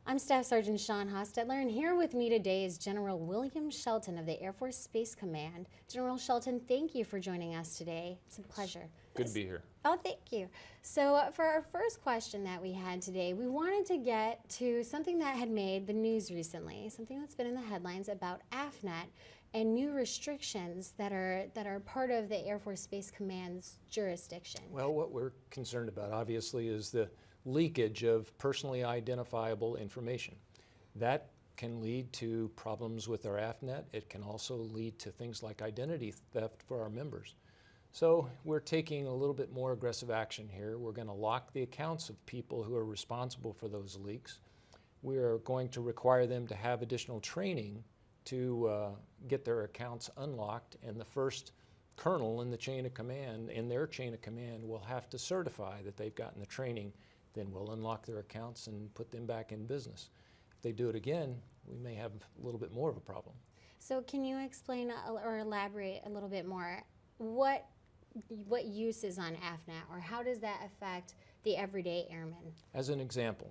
I'm Staff Sergeant Shaun Hostutler, and here with me today is General William Shelton of the Air Force Space Command. General Shelton, thank you for joining us today. It's a pleasure. Good to be here. Oh, thank you. So for our first question that we had today, we wanted to get to something that had made the news recently, something that's been in the headlines about Afnet and new restrictions that are part of the Air Force Space Command's jurisdiction. Well, what we're concerned about, obviously, is the leakage of personally identifiable information. That can lead to problems with our Afnet. It can also lead to things like identity theft for our members. So we're taking a little bit more aggressive action here. We're going to lock the accounts of people who are responsible for those leaks. We are going to require them to have additional training to get their accounts unlocked, and the first colonel in the chain of command, in their chain of command, will have to certify that they've gotten the training. Then we'll unlock their accounts and put them back in business. If they do it again, we may have a little bit more of a problem. So can you explain or elaborate a little bit more what use is on Afnet, or how does that affect the everyday airman? As an example,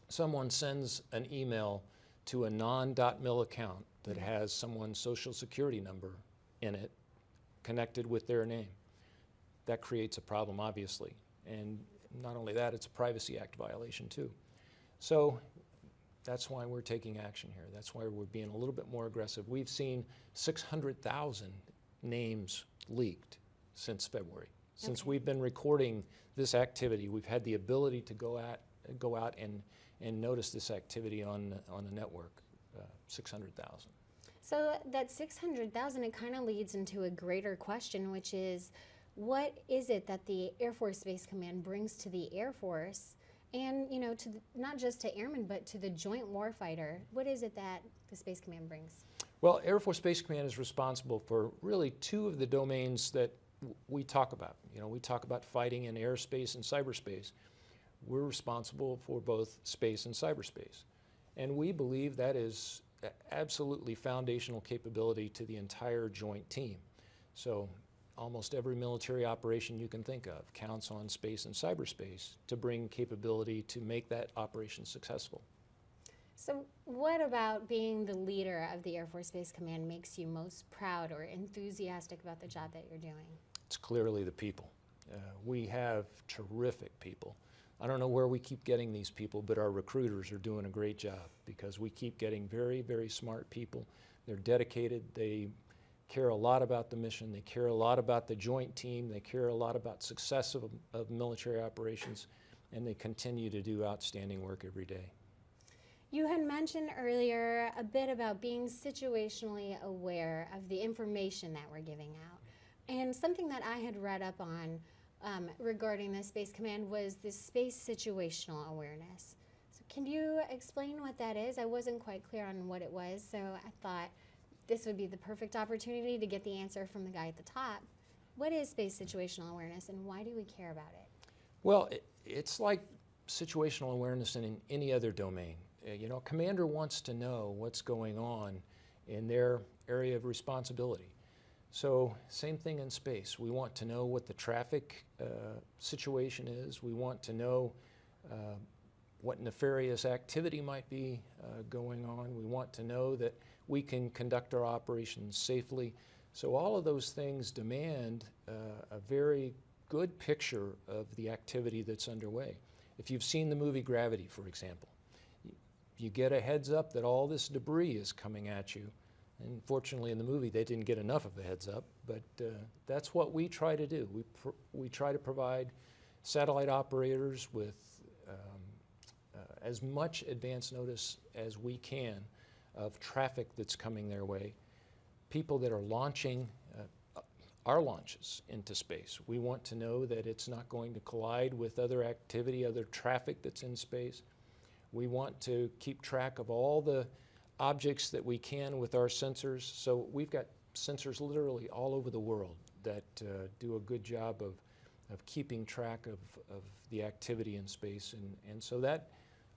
someone sends an email to a non.mil account that has someone's social security number in it connected with their name. That creates a problem, obviously. And not only that, it's a Privacy Act violation too. So that's why we're taking action here. That's why we're being a little bit more aggressive. We've seen 600,000 names leaked since February. Since we've been recording this activity, we've had the ability to go out and notice this activity on the network, 600,000. So that 600,000, it kind of leads into a greater question, which is, what is it that the Air Force Space Command brings to the Air Force, and to not just to airmen, but to the joint warfighter? What is it that the Space Command brings? Well, Air Force Space Command is responsible for really two of the domains that we talk about. We talk about fighting in airspace and cyberspace. We're responsible for both space and cyberspace. And we believe that is absolutely foundational capability to the entire joint team. So almost every military operation you can think of counts on space and cyberspace to bring capability to make that operation successful. So what about being the leader of the Air Force Space Command makes you most proud or enthusiastic about the job that you're doing? It's clearly the people. We have terrific people. I don't know where we keep getting these people, but our recruiters are doing a great job because we keep getting very, very smart people. They're dedicated. They care a lot about the mission. They care a lot about the joint team. They care a lot about success of military operations, and they continue to do outstanding work every day. You had mentioned earlier a bit about being situationally aware of the information that we're giving out. And something that I had read up on regarding the Space Command was the space situational awareness. So can you explain what that is? I wasn't quite clear on what it was, so I thought this would be the perfect opportunity to get the answer from the guy at the top. What is space situational awareness, and why do we care about it? Well, it's like situational awareness in any other domain. A commander wants to know what's going on in their area of responsibility. So same thing in space. We want to know what the traffic situation is. We want to know what nefarious activity might be going on. We want to know that we can conduct our operations safely. So all of those things demand a very good picture of the activity that's underway. If you've seen the movie Gravity, for example, you get a heads up that all this debris is coming at you. And fortunately in the movie they didn't get enough of a heads up, but that's what we try to do. We try to provide satellite operators with as much advance notice as we can of traffic that's coming their way. People that are launching our launches into space. We want to know that it's not going to collide with other activity, other traffic that's in space. We want to keep track of all the objects that we can with our sensors. So we've got sensors literally all over the world that do a good job of keeping track of the activity in space. And so that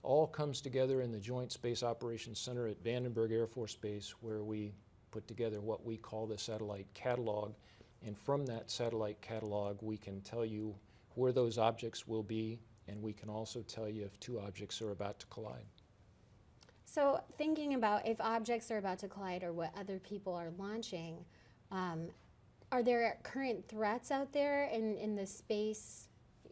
all comes together in the Joint Space Operations Center at Vandenberg Air Force Base, where we put together what we call the satellite catalog. And from that satellite catalog, we can tell you where those objects will be, and we can also tell you if two objects are about to collide. So thinking about if objects are about to collide or what other people are launching, are there current threats out there in the space,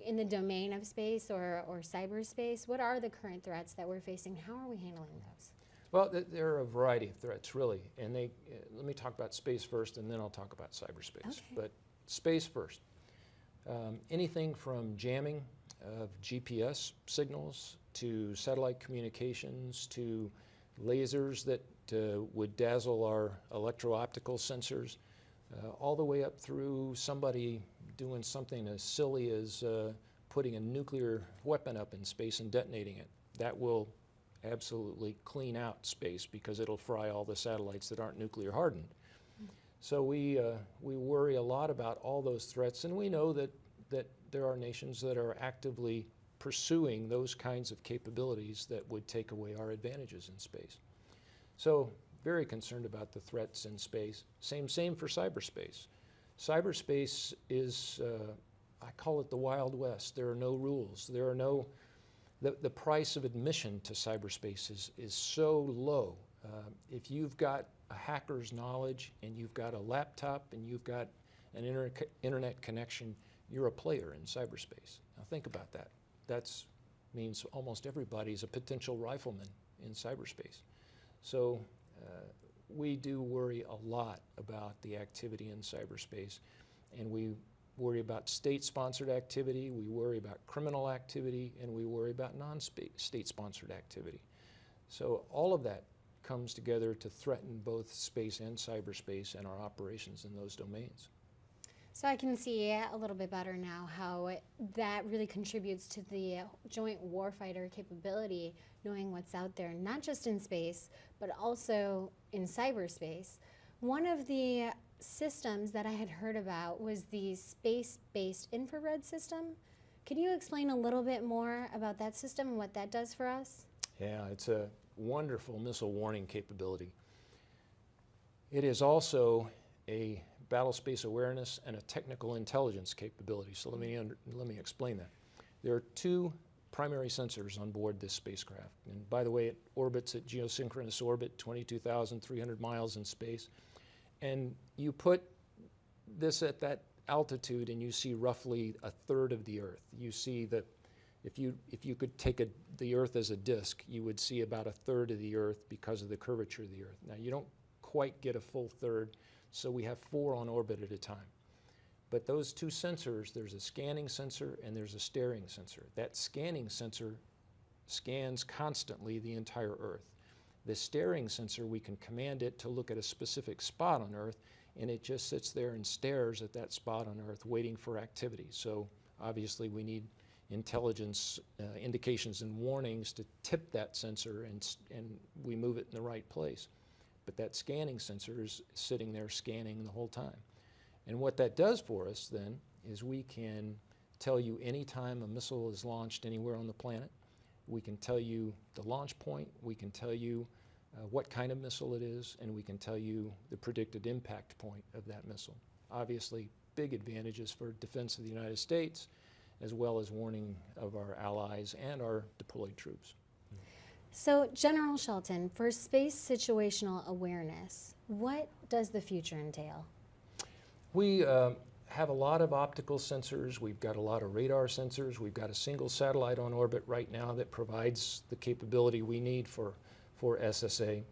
in the domain of space or cyberspace? What are the current threats that we're facing? How are we handling those? Well, there are a variety of threats, really, and let me talk about space first, and then I'll talk about cyberspace. Okay. But space first. Anything from jamming of GPS signals to satellite communications to lasers that would dazzle our electro-optical sensors, all the way up through somebody doing something as silly as putting a nuclear weapon up in space and detonating it. That will absolutely clean out space because it'll fry all the satellites that aren't nuclear hardened. So we worry a lot about all those threats, and we know that there are nations that are actively pursuing those kinds of capabilities that would take away our advantages in space. So very concerned about the threats in space. Same for cyberspace. Cyberspace is, I call it the Wild West. There are no rules. There are no, the price of admission to cyberspace is so low. If you've got a hacker's knowledge and you've got a laptop and you've got an internet connection, you're a player in cyberspace. Now think about that. That means almost everybody's a potential rifleman in cyberspace. So we do worry a lot about the activity in cyberspace, and we worry about state-sponsored activity, we worry about criminal activity, and we worry about non-state-sponsored activity. So all of that comes together to threaten both space and cyberspace and our operations in those domains. So I can see a little bit better now how that really contributes to the joint warfighter capability, knowing what's out there, not just in space, but also in cyberspace. One of the systems that I had heard about was the space-based infrared system. Can you explain a little bit more about that system and what that does for us? Yeah, it's a wonderful missile warning capability. It is also a battle space awareness and a technical intelligence capability. So let me explain that. There are two primary sensors on board this spacecraft. And by the way, it orbits at geosynchronous orbit, 22,300 miles in space. And you put this at that altitude and you see roughly a third of the Earth. You see that if you could take the Earth as a disk, you would see about a third of the Earth because of the curvature of the Earth. Now you don't quite get a full third, so we have 4 on orbit at a time. But those two sensors, there's a scanning sensor and there's a staring sensor. That scanning sensor scans constantly the entire Earth. The staring sensor, we can command it to look at a specific spot on Earth, and it just sits there and stares at that spot on Earth waiting for activity. So obviously we need intelligence indications and warnings to tip that sensor, and we move it in the right place. But that scanning sensor is sitting there scanning the whole time. And what that does for us then is we can tell you anytime a missile is launched anywhere on the planet. We can tell you the launch point, we can tell you what kind of missile it is, and we can tell you the predicted impact point of that missile. Obviously, big advantages for defense of the United States, as well as warning of our allies and our deployed troops. So, General Shelton, for space situational awareness, what does the future entail? We have a lot of optical sensors. We've got a lot of radar sensors. We've got a single satellite on orbit right now that provides the capability we need for SSA.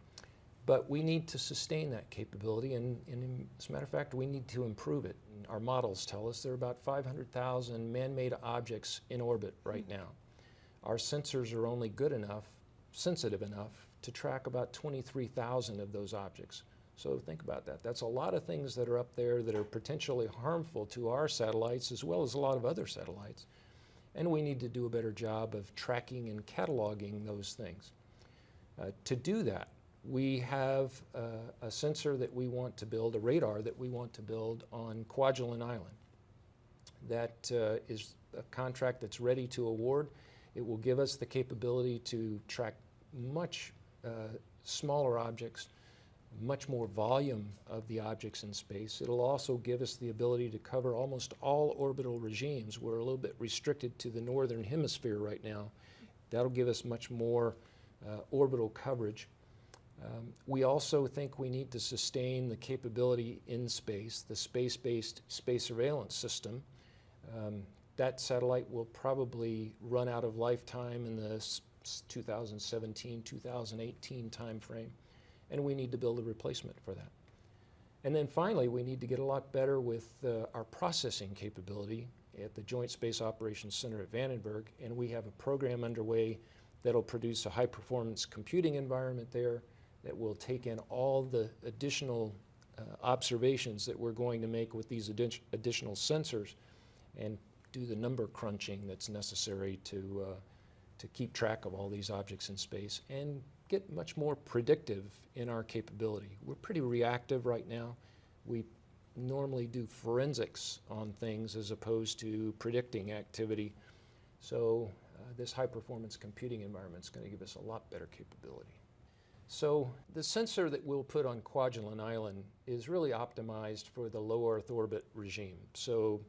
But we need to sustain that capability, and as a matter of fact, we need to improve it. And our models tell us there are about 500,000 man-made objects in orbit right now. Our sensors are only good enough, sensitive enough, to track about 23,000 of those objects. So think about that. That's a lot of things that are up there that are potentially harmful to our satellites as well as a lot of other satellites. And we need to do a better job of tracking and cataloging those things. To do that, we have a sensor that we want to build, a radar that we want to build on Kwajalein Island. That is a contract that's ready to award. It will give us the capability to track much smaller objects, much more volume of the objects in space. It'll also give us the ability to cover almost all orbital regimes. We're a little bit restricted to the northern hemisphere right now. That'll give us much more orbital coverage. We also think we need to sustain the capability in space, the space-based space surveillance system. That satellite will probably run out of lifetime in the 2017, 2018 timeframe, and we need to build a replacement for that. And then finally, we need to get a lot better with our processing capability at the Joint Space Operations Center at Vandenberg, and we have a program underway that'll produce a high-performance computing environment there that will take in all the additional observations that we're going to make with these additional sensors and do the number crunching that's necessary to keep track of all these objects in space and get much more predictive in our capability. We're pretty reactive right now. We normally do forensics on things as opposed to predicting activity. So this high-performance computing environment is going to give us a lot better capability. So the sensor that we'll put on Kwajalein Island is really optimized for the low Earth orbit regime. So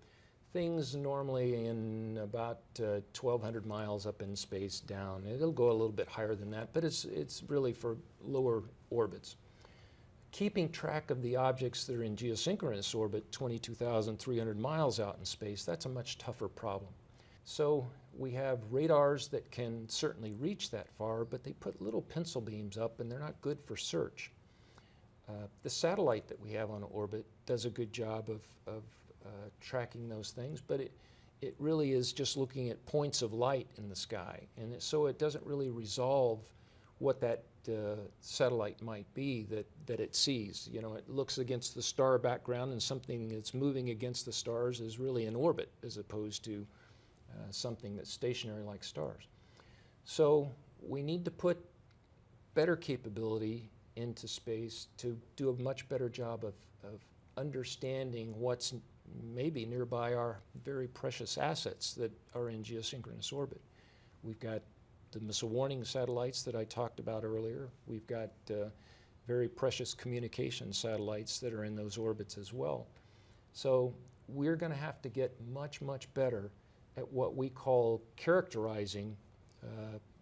things normally in about 1,200 miles up in space down. It'll go a little bit higher than that, but it's really for lower orbits. Keeping track of the objects that are in geosynchronous orbit, 22,300 miles out in space, that's a much tougher problem. So we have radars that can certainly reach that far, but they put little pencil beams up and they're not good for search. The satellite that we have on orbit does a good job of tracking those things, but it really is just looking at points of light in the sky. And so it doesn't really resolve what that satellite might be that it sees. You know, it looks against the star background, and something that's moving against the stars is really in orbit as opposed to something that's stationary like stars. So we need to put better capability into space to do a much better job of understanding what's maybe nearby our very precious assets that are in geosynchronous orbit. We've got the missile warning satellites that I talked about earlier. We've got very precious communication satellites that are in those orbits as well. So we're going to have to get much, much better at what we call characterizing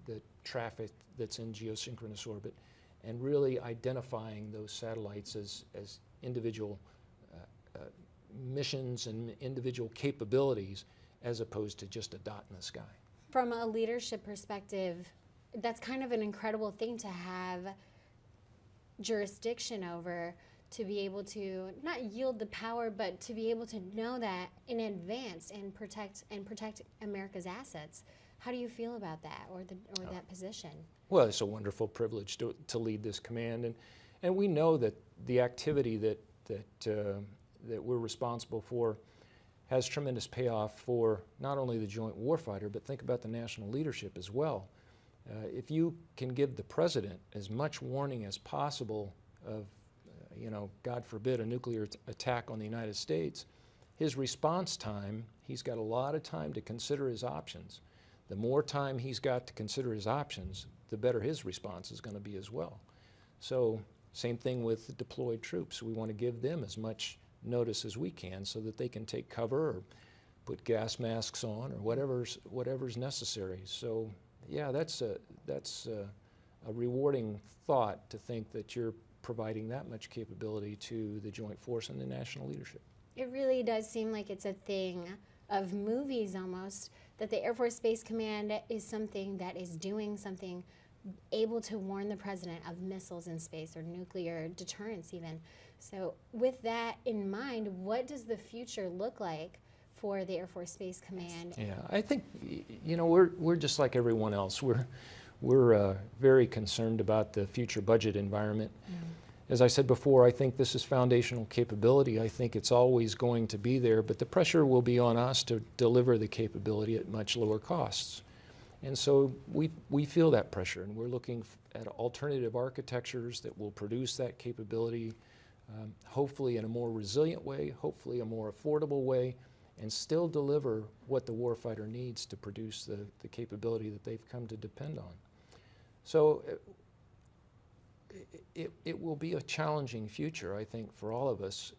the traffic that's in geosynchronous orbit and really identifying those satellites as individual missions and individual capabilities as opposed to just a dot in the sky. From a leadership perspective, that's kind of an incredible thing to have jurisdiction over, to be able to not yield the power, but to be able to know that in advance and protect America's assets. How do you feel about that, or that position? Well, it's a wonderful privilege to lead this command, and we know that the activity that we're responsible for has tremendous payoff for not only the joint warfighter, but think about the national leadership as well. If you can give the president as much warning as possible of, God forbid, a nuclear attack on the United States, his response time, he's got a lot of time to consider his options. The more time he's got to consider his options, the better his response is going to be as well. So same thing with deployed troops. We want to give them as much notice as we can so that they can take cover or put gas masks on or whatever's necessary. So yeah, that's a rewarding thought to think that you're providing that much capability to the joint force and the national leadership. It really does seem like it's a thing of movies almost, that the Air Force Space Command is something that is doing something, able to warn the president of missiles in space or nuclear deterrence even. So with that in mind, what does the future look like for the Air Force Space Command? Yeah, I think, we're just like everyone else. We're very concerned about the future budget environment. As I said before, I think this is foundational capability. I think it's always going to be there, but the pressure will be on us to deliver the capability at much lower costs. And so we feel that pressure, and we're looking at alternative architectures that will produce that capability, hopefully in a more resilient way, hopefully a more affordable way, and still deliver what the warfighter needs to produce the capability that they've come to depend on. So it will be a challenging future, I think, for all of us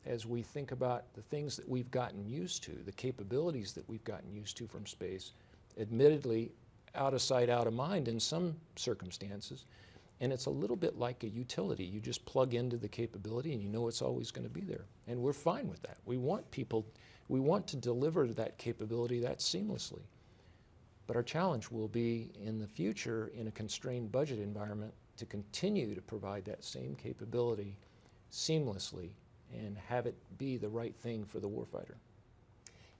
as we think about the things that we've gotten used to, the capabilities that we've gotten used to from space, admittedly out of sight, out of mind in some circumstances. And it's a little bit like a utility. You just plug into the capability and you know it's always going to be there. And we're fine with that. We want to deliver that capability that seamlessly. But our challenge will be in the future, in a constrained budget environment, to continue to provide that same capability seamlessly and have it be the right thing for the warfighter.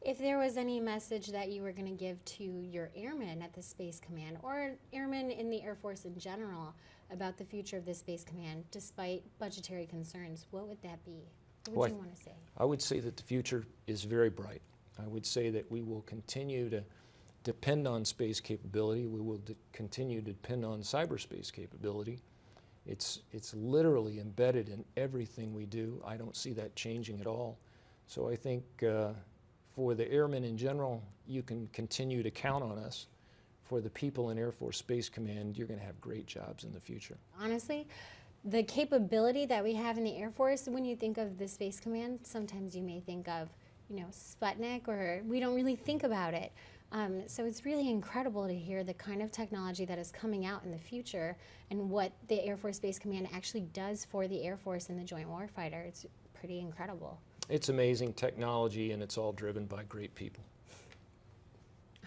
If there was any message that you were going to give to your airmen at the Space Command or airmen in the Air Force in general about the future of the Space Command, despite budgetary concerns, what would that be? What would you want to say? I would say that the future is very bright. I would say that we will continue to depend on space capability. We will continue to depend on cyberspace capability. It's literally embedded in everything we do. I don't see that changing at all. So I think for the airmen in general, you can continue to count on us. For the people in Air Force Space Command, you're going to have great jobs in the future. Honestly, the capability that we have in the Air Force, when you think of the Space Command, sometimes you may think of, Sputnik, or we don't really think about it. So it's really incredible to hear the kind of technology that is coming out in the future and what the Air Force Space Command actually does for the Air Force and the Joint Warfighter. It's pretty incredible. It's amazing technology, and it's all driven by great people.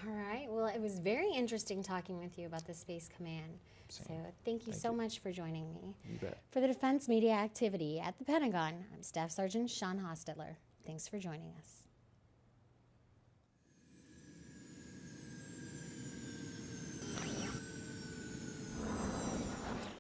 All right. Well, it was very interesting talking with you about the Space Command. Same. So thank you so much for joining me. You bet. For the Defense Media Activity at the Pentagon, I'm Staff Sergeant Shaun Hostutler. Thanks for joining us.